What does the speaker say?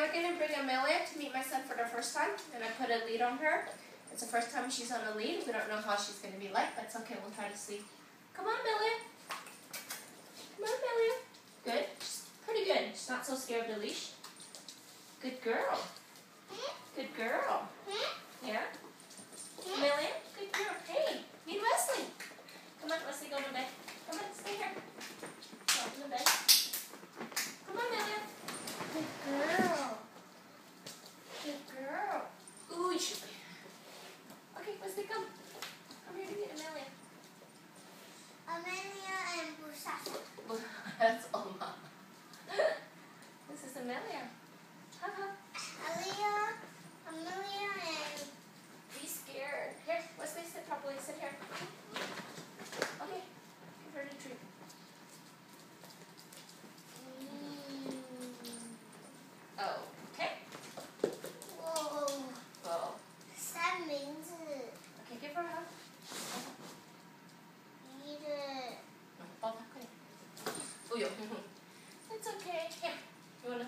we're going to bring Amelia to meet my son for the first time, and I put a lead on her. It's the first time she's on a lead. We don't know how she's going to be like, but it's okay. We'll try to see. Come on, Amelia. Come on, Amelia. Good. She's pretty good. She's not so scared of the leash. Good girl. Good girl. Yeah? Amelia? Good girl. Hey, meet Wesley. Come on, Wesley, go to bed. Come on, stay here. Go to bed. Come on, Amelia. Good girl. Good girl. Ooh, you should be. Okay, Wesley, come. Come here to meet Amelia. Amelia and Busasa. That's Oma. This is Amelia. Haha. Amelia and... Be scared. Here, Wesley, sit properly. Sit here. Okay, give her the treat. Okay. Whoa. Whoa. 三明治 Okay, give her a hug. 一个 抱她，快点。哦呦，It's okay. Here, you wanna?